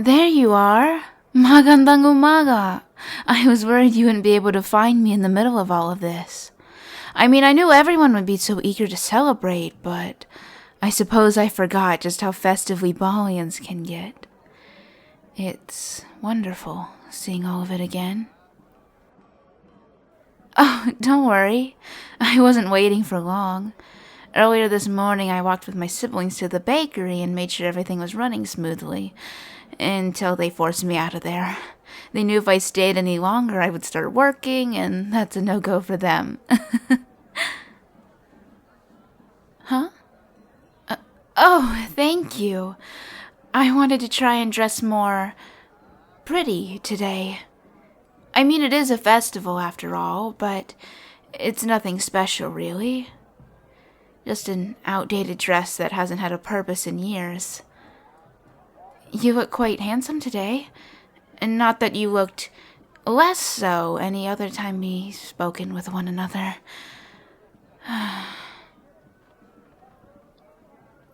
There you are. Magandang umaga. I was worried you wouldn't be able to find me in the middle of all of this. I mean, I knew everyone would be so eager to celebrate, but I suppose I forgot just how festively Balians can get. It's wonderful seeing all of it again. Oh, don't worry. I wasn't waiting for long. Earlier this morning, I walked with my siblings to the bakery and made sure everything was running smoothly, until they forced me out of there. They knew if I stayed any longer, I would start working, and that's a no-go for them. Huh? Oh, thank you. I wanted to try and dress more pretty today. I mean, it is a festival after all, but it's nothing special, really. Just an outdated dress that hasn't had a purpose in years. You look quite handsome today. And not that you looked less so any other time we've spoken with one another.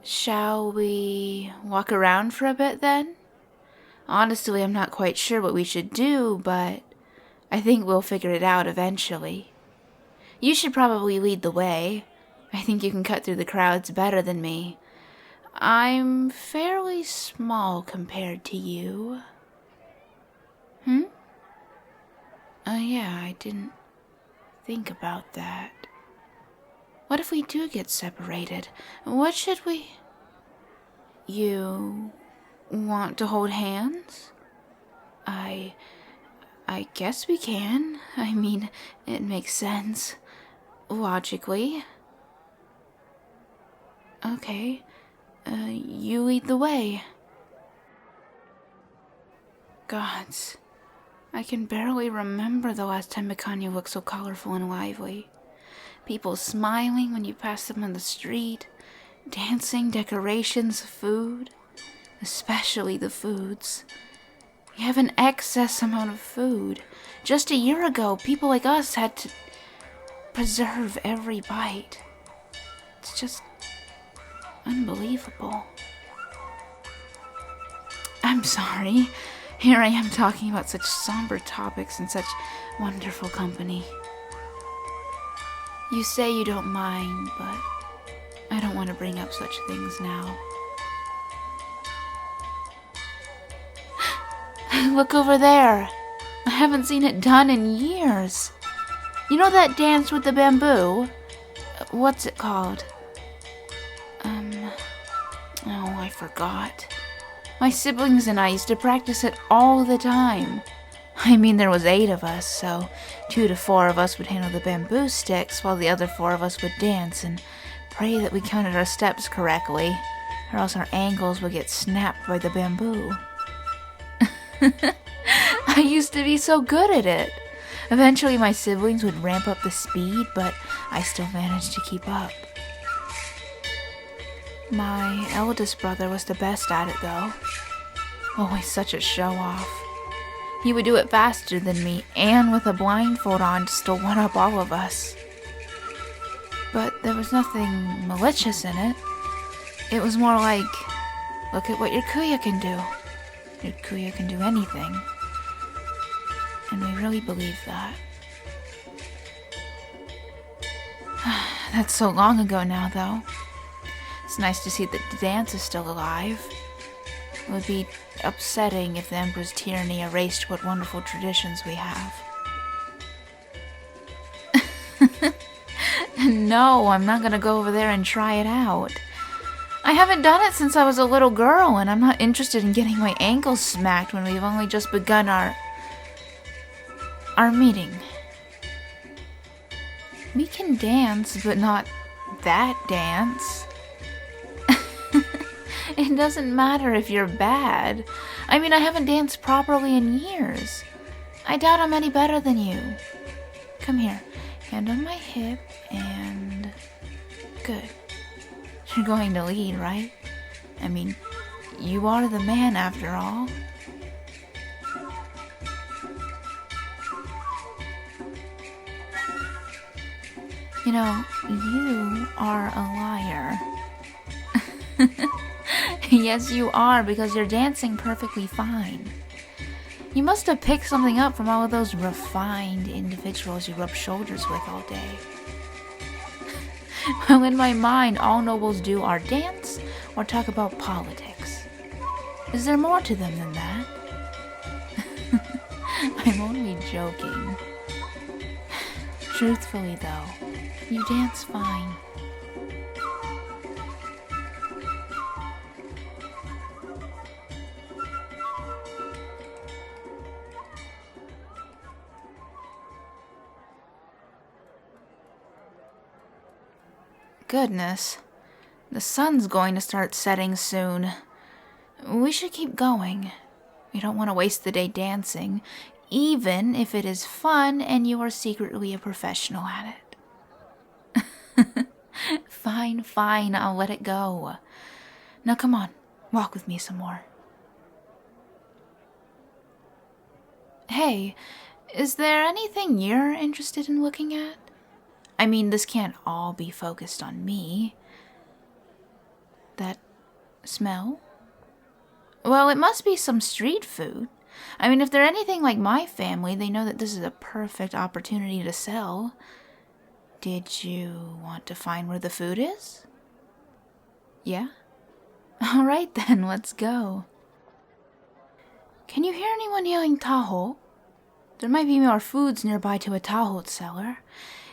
Shall we walk around for a bit then? Honestly, I'm not quite sure what we should do, but I think we'll figure it out eventually. You should probably lead the way. I think you can cut through the crowds better than me. I'm fairly small compared to you. Yeah, I didn't think about that. What if we do get separated? What should we... You want to hold hands? I guess we can. I mean, it makes sense. Logically. Okay. You lead the way. Gods. I can barely remember the last time Bygone looked so colorful and lively. People smiling when you pass them on the street, dancing, decorations, food. Especially the foods. We have an excess amount of food. Just a year ago, people like us had to preserve every bite. It's just unbelievable. I'm sorry. Here I am talking about such somber topics in such wonderful company. You say you don't mind, but I don't want to bring up such things now. Look over there. I haven't seen it done in years. You know that dance with the bamboo? What's it called? Oh, I forgot. My siblings and I used to practice it all the time. I mean, there was 8 of us, so 2 to 4 of us would handle the bamboo sticks, while the other 4 of us would dance and pray that we counted our steps correctly, or else our ankles would get snapped by the bamboo. I used to be so good at it. Eventually my siblings would ramp up the speed, but I still managed to keep up. My eldest brother was the best at it, though. Always such a show-off. He would do it faster than me, and with a blindfold on, just to one-up all of us. But there was nothing malicious in it. It was more like, look at what your kuya can do. Your kuya can do anything. And we really believe that. That's so long ago now, though. It's nice to see that the dance is still alive. It would be upsetting if the Emperor's tyranny erased what wonderful traditions we have. No, I'm not gonna go over there and try it out. I haven't done it since I was a little girl, and I'm not interested in getting my ankles smacked when we've only just begun our meeting. We can dance, but not that dance. It doesn't matter if you're bad. I mean, I haven't danced properly in years. I doubt I'm any better than you. Come here. Hand on my hip, and... Good. You're going to lead, right? I mean, you are the man after all. You know, you are a liar. Yes, you are, because you're dancing perfectly fine. You must have picked something up from all of those refined individuals you rub shoulders with all day. Well, in my mind, all nobles do are dance or talk about politics. Is there more to them than that? I'm only joking. Truthfully, though, you dance fine. Goodness, the sun's going to start setting soon. We should keep going. We don't want to waste the day dancing, even if it is fun and you are secretly a professional at it. Fine, I'll let it go. Now come on, walk with me some more. Hey, is there anything you're interested in looking at? I mean, this can't all be focused on me. That smell? Well, it must be some street food. I mean, if they're anything like my family, they know that this is a perfect opportunity to sell. Did you want to find where the food is? Yeah? Alright then, let's go. Can you hear anyone yelling Tahoe? There might be more foods nearby to a Tahoe seller.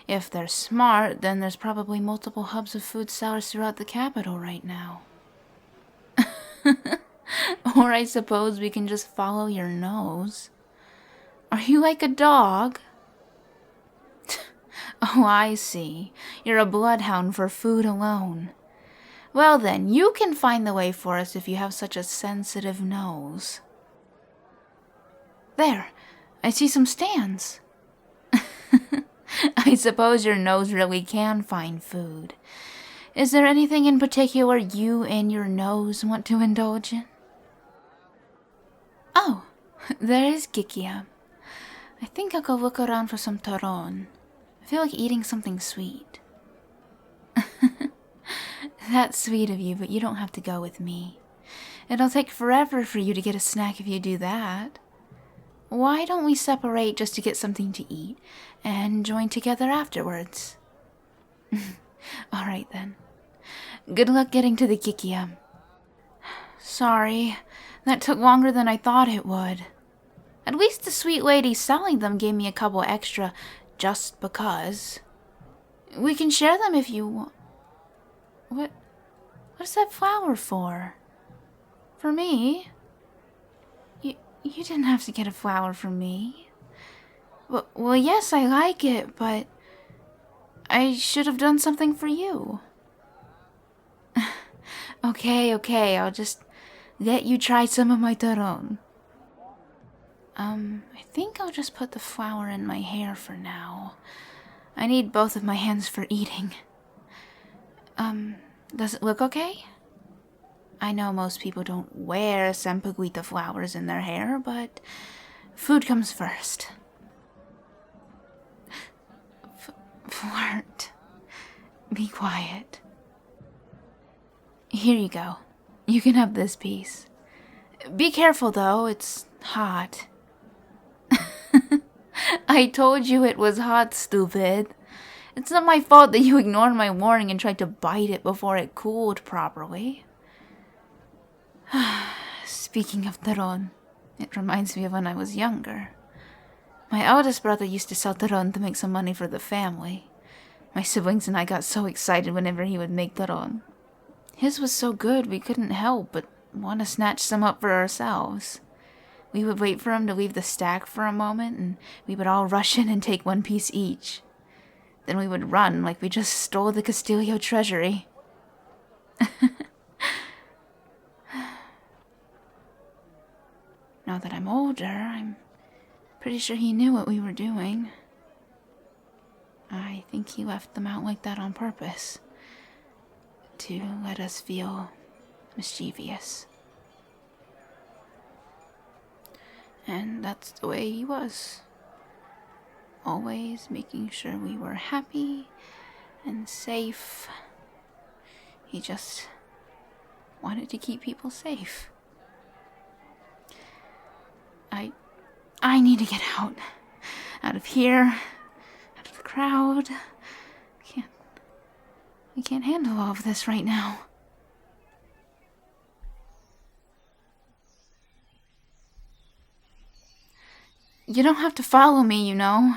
If they're smart, then there's probably multiple hubs of food sellers throughout the capital right now. Or I suppose we can just follow your nose. Are you like a dog? Oh, I see. You're a bloodhound for food alone. Well then, you can find the way for us if you have such a sensitive nose. There, I see some stands. I suppose your nose really can find food. Is there anything in particular you and your nose want to indulge in? Oh, there is Kikia. I think I'll go look around for some taron. I feel like eating something sweet. That's sweet of you, but you don't have to go with me. It'll take forever for you to get a snack if you do that. Why don't we separate just to get something to eat and join together afterwards? Alright then. Good luck getting to the Kikia. Sorry, that took longer than I thought it would. At least the sweet lady selling them gave me a couple extra just because. We can share them if you want. What's that flower for? For me? You didn't have to get a flower for me. Well, yes, I like it, but I should have done something for you. Okay, I'll just let you try some of my taron. I think I'll just put the flower in my hair for now. I need both of my hands for eating. Does it look okay? I know most people don't wear sampaguita flowers in their hair, but food comes first. Flirt. Be quiet. Here you go. You can have this piece. Be careful though, it's hot. I told you it was hot, stupid. It's not my fault that you ignored my warning and tried to bite it before it cooled properly. Speaking of taron, it reminds me of when I was younger. My eldest brother used to sell taron to make some money for the family. My siblings and I got so excited whenever he would make taron. His was so good we couldn't help but want to snatch some up for ourselves. We would wait for him to leave the stack for a moment, and we would all rush in and take one piece each. Then we would run like we just stole the Castillo treasury. Now that I'm older, I'm pretty sure he knew what we were doing. I think he left them out like that on purpose, to let us feel mischievous. And that's the way he was. Always making sure we were happy and safe. He just wanted to keep people safe. I need to get out. Out of here. Out of the crowd. I can't handle all of this right now. You don't have to follow me, you know.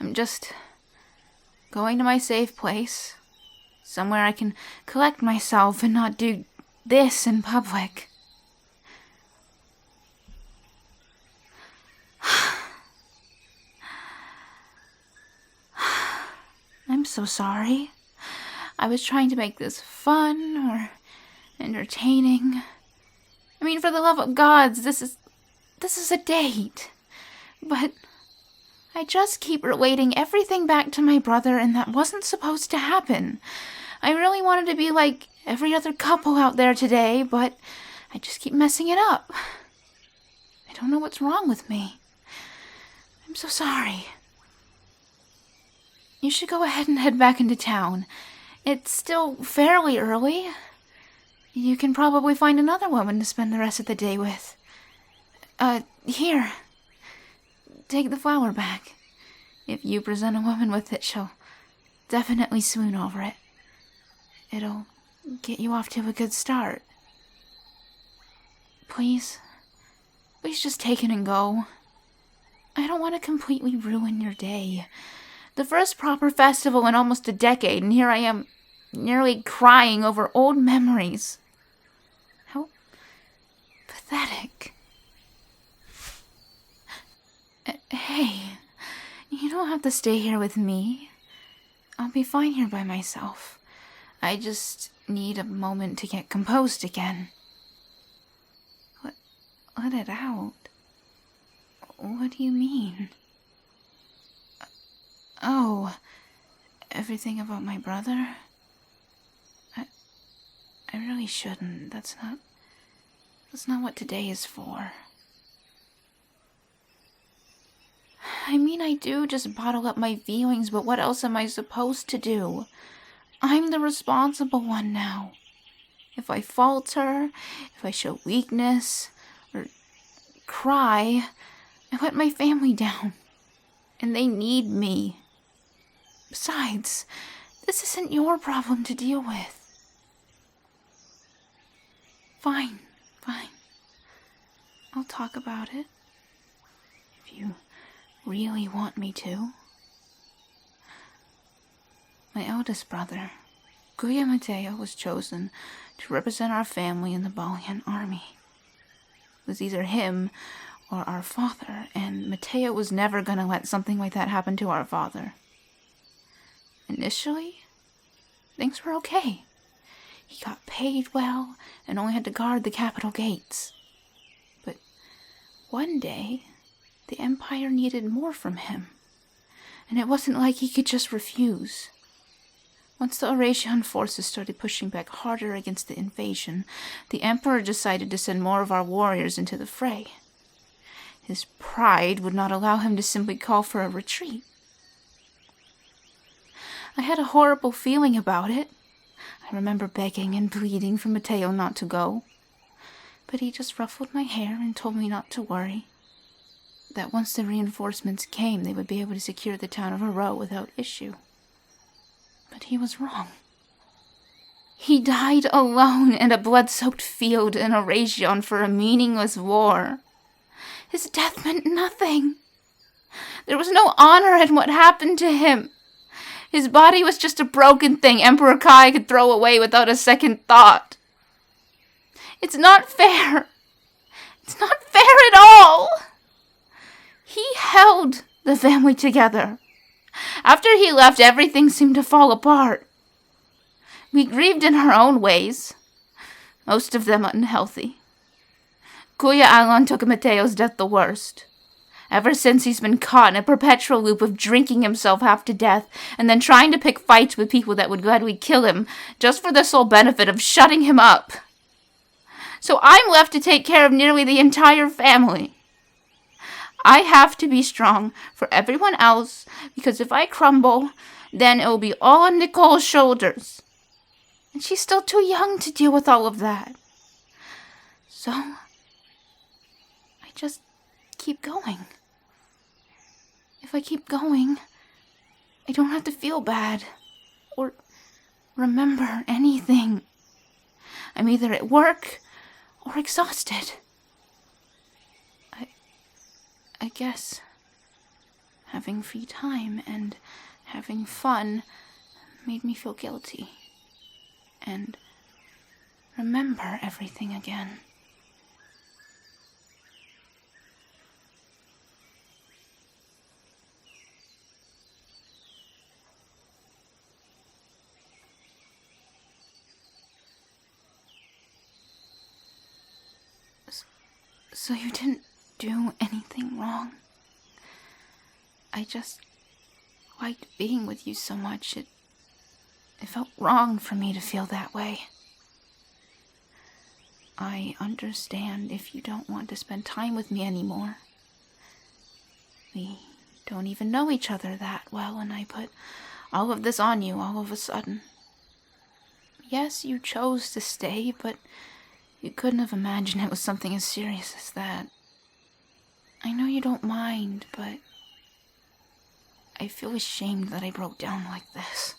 I'm just going to my safe place. Somewhere I can collect myself and not do this in public. I'm so sorry. I was trying to make this fun or entertaining. I mean, for the love of gods, this is a date. But I just keep relating everything back to my brother, and that wasn't supposed to happen. I really wanted to be like every other couple out there today, but I just keep messing it up. I don't know what's wrong with me. I'm so sorry. You should go ahead and head back into town. It's still fairly early. You can probably find another woman to spend the rest of the day with. Here. Take the flower back. If you present a woman with it, she'll definitely swoon over it. It'll get you off to a good start. Please just take it and go. I don't want to completely ruin your day. The first proper festival in almost a decade, and here I am, nearly crying over old memories. How pathetic. Hey, you don't have to stay here with me. I'll be fine here by myself. I just need a moment to get composed again. Let it out. What do you mean? Oh, everything about my brother? I really shouldn't. That's not what today is for. I mean, I do just bottle up my feelings, but what else am I supposed to do? I'm the responsible one now. If I falter, if I show weakness, or cry, I let my family down. And they need me. Besides, this isn't your problem to deal with. Fine. I'll talk about it. If you really want me to. My eldest brother, Kuya Mateo, was chosen to represent our family in the Bolivian army. It was either him or our father, and Mateo was never going to let something like that happen to our father. Initially, things were okay. He got paid well and only had to guard the capital gates. But one day, the Empire needed more from him, and it wasn't like he could just refuse. Once the Eurasian forces started pushing back harder against the invasion, the Emperor decided to send more of our warriors into the fray. His pride would not allow him to simply call for a retreat. I had a horrible feeling about it. I remember begging and pleading for Mateo not to go. But he just ruffled my hair and told me not to worry. That once the reinforcements came, they would be able to secure the town of Aro without issue. But he was wrong. He died alone in a blood-soaked field in Eurasion for a meaningless war. His death meant nothing. There was no honor in what happened to him. His body was just a broken thing Emperor Kai could throw away without a second thought. It's not fair. It's not fair at all. He held the family together. After he left, everything seemed to fall apart. We grieved in our own ways, most of them unhealthy. Kuya Alan took Mateo's death the worst. Ever since, he's been caught in a perpetual loop of drinking himself half to death and then trying to pick fights with people that would gladly kill him just for the sole benefit of shutting him up. So I'm left to take care of nearly the entire family. I have to be strong for everyone else, because if I crumble, then it will be all on Nicole's shoulders. And she's still too young to deal with all of that. So, I just keep going. If I keep going, I don't have to feel bad or remember anything. I'm either at work or exhausted. I guess having free time and having fun made me feel guilty and remember everything again. So you didn't do anything wrong? I just liked being with you so much. It felt wrong for me to feel that way. I understand if you don't want to spend time with me anymore. We don't even know each other that well, and I put all of this on you all of a sudden. Yes, you chose to stay, but you couldn't have imagined it was something as serious as that. I know you don't mind, but I feel ashamed that I broke down like this.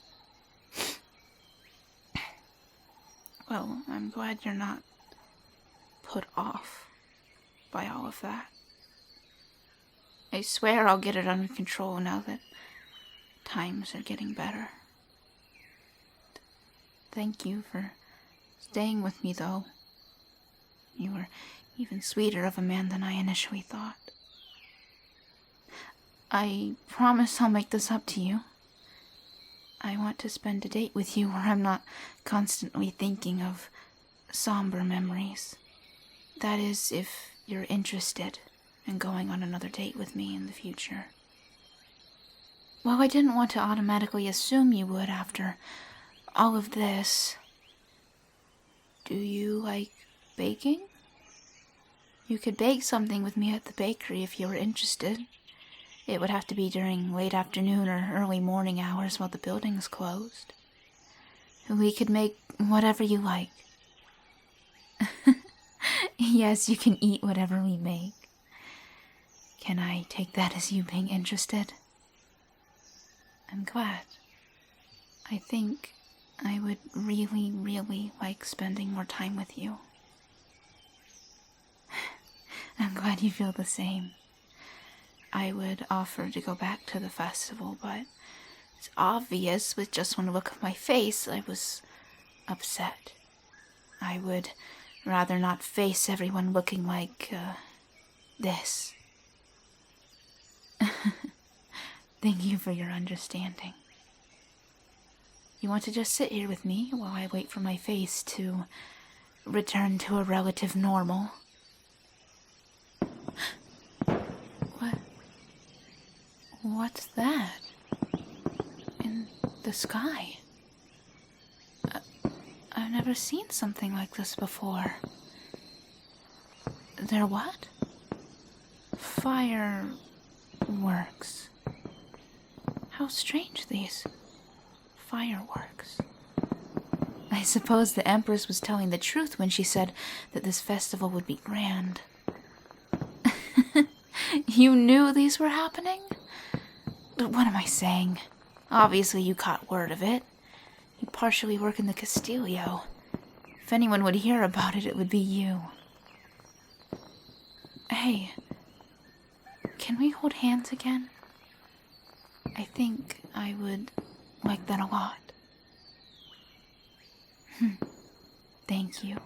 Well, I'm glad you're not put off by all of that. I swear I'll get it under control now that times are getting better. Thank you for staying with me, though. You were even sweeter of a man than I initially thought. I promise I'll make this up to you. I want to spend a date with you where I'm not constantly thinking of somber memories. That is, if you're interested in going on another date with me in the future. Well, I didn't want to automatically assume you would after all of this. Do you like baking? You could bake something with me at the bakery if you were interested. It would have to be during late afternoon or early morning hours while the building's closed. We could make whatever you like. Yes, you can eat whatever we make. Can I take that as you being interested? I'm glad. I think I would really, really like spending more time with you. I'm glad you feel the same. I would offer to go back to the festival, but it's obvious with just one look of my face I was upset. I would rather not face everyone looking like, this. Thank you for your understanding. You want to just sit here with me while I wait for my face to return to a relative normal? What's that? In the sky? I've never seen something like this before. They're what? Fireworks. How strange, these fireworks. I suppose the Empress was telling the truth when she said that this festival would be grand. You knew these were happening? What am I saying? Obviously you caught word of it. You partially work in the Castillo. If anyone would hear about it, it would be you. Hey, can we hold hands again? I think I would like that a lot. Thank you.